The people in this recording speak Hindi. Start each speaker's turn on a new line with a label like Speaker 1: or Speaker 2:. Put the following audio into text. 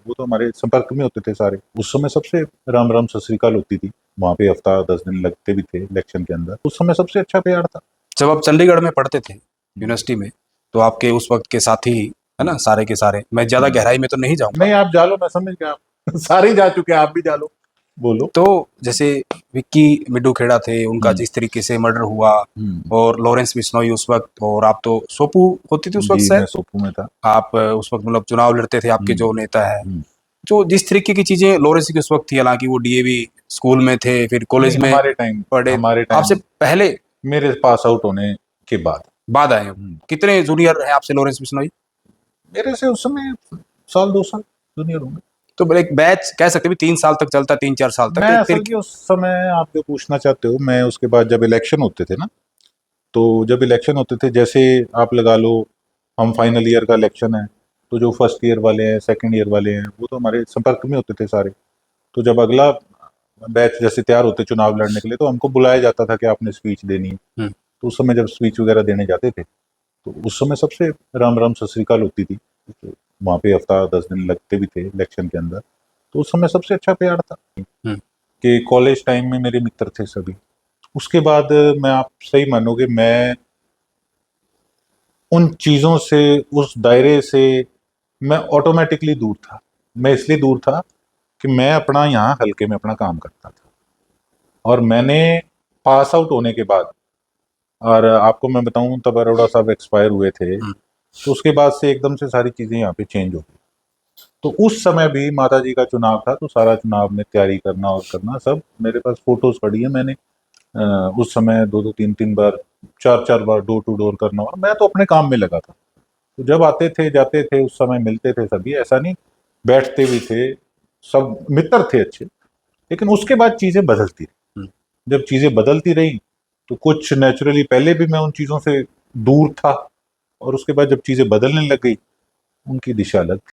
Speaker 1: वो तो हमारे संपर्क में होते थे सारे। उस समय सबसे राम राम सत श्री अकाल होती थी, वहां पे हफ्ता 10 दिन लगते भी थे इलेक्शन के अंदर। उस समय सबसे अच्छा प्यार था।
Speaker 2: जब आप चंडीगढ़ में पढ़ते थे यूनिवर्सिटी में, तो आपके उस वक्त के साथी है ना, सारे के सारे, मैं ज्यादा गहराई में तो नहीं जाऊंगा।
Speaker 1: नहीं, आप जा लो, मैं समझ गया, आप सारे ही जा चुके हैं, आप भी जा लो, बोलो।
Speaker 2: तो जैसे विक्की मिड्डू खेड़ा थे, उनका जिस तरीके से मर्डर हुआ, और लॉरेंस बिश्नोई उस वक्त, और आप तो सोपू होती थी उस वक्त
Speaker 1: जी,
Speaker 2: से,
Speaker 1: मैं सोपू में था।
Speaker 2: आप उस वक्त मतलब चुनाव लड़ते थे, आपके जो नेता है,
Speaker 1: हम्म।
Speaker 2: जो जिस तरीके की चीजें लॉरेंस की उस वक्त थी, हालांकि वो डीएवी स्कूल में थे, फिर कॉलेज
Speaker 1: नहीं,
Speaker 2: में पढ़े,
Speaker 1: हमारे
Speaker 2: आपसे
Speaker 1: टाइम
Speaker 2: पहले
Speaker 1: मेरे पास आउट होने के बाद।
Speaker 2: बाद आए हो। कितने जूनियर हैं आपसे लॉरेंस बिश्नोई?
Speaker 1: मेरे से उस समय साल 2 साल जूनियर होंगे।
Speaker 2: तो एक बैच कह सकते हैं 3 साल तक चलता, 3-4 साल तक,
Speaker 1: मैं
Speaker 2: तो एक
Speaker 1: असल
Speaker 2: तरीके।
Speaker 1: में उस समय, आप जो पूछना चाहते हो, मैं उसके बाद जब इलेक्शन होते थे ना, तो जब इलेक्शन होते थे, जैसे आप लगा लो, हम फाइनल ईयर का इलेक्शन है, तो जो फर्स्ट ईयर वाले हैं, सेकंड ईयर वाले हैं, वो तो हमारे संपर्क में होते थे सारे। तो जब अगला बैच जैसे तैयार होते चुनाव लड़ने के लिए, तो हमको बुलाया जाता था कि आपने स्पीच देनी है। तो उस समय जब स्पीच वगैरह देने जाते थे, तो उस समय सबसे राम राम सत श्री अकाल होती थी। तो वहाँ पे हफ्ता 10 दिन लगते भी थे इलेक्शन के अंदर। तो उस समय सबसे अच्छा प्यार था कि कॉलेज टाइम में मेरे मित्र थे सभी। उसके बाद मैं, आप सही मानोगे, मैं उन चीज़ों से, उस दायरे से मैं ऑटोमेटिकली दूर था। मैं इसलिए दूर था कि मैं अपना यहाँ हल्के में अपना काम करता था, और मैंने पास आउट होने के बाद, और आपको मैं बताऊं, तब अरोड़ा साहब एक्सपायर हुए थे, तो उसके बाद से एकदम से सारी चीज़ें यहाँ पे चेंज हो गई। तो उस समय भी माता जी का चुनाव था, तो सारा चुनाव में तैयारी करना और करना सब, मेरे पास फोटोज पड़ी है। मैंने उस समय 2-2 3-3 बार, 4-4 बार डोर टू डोर करना, और मैं तो अपने काम में लगा था। तो जब आते थे जाते थे, उस समय मिलते थे सभी, ऐसा नहीं, बैठते भी थे, सब मित्र थे अच्छे। लेकिन उसके बाद चीजें बदलती रही। जब चीजें बदलती रही, तो कुछ नेचुरली पहले भी मैं उन चीजों से दूर था, और उसके बाद जब चीजें बदलने लग गई, उनकी दिशा अलग थी।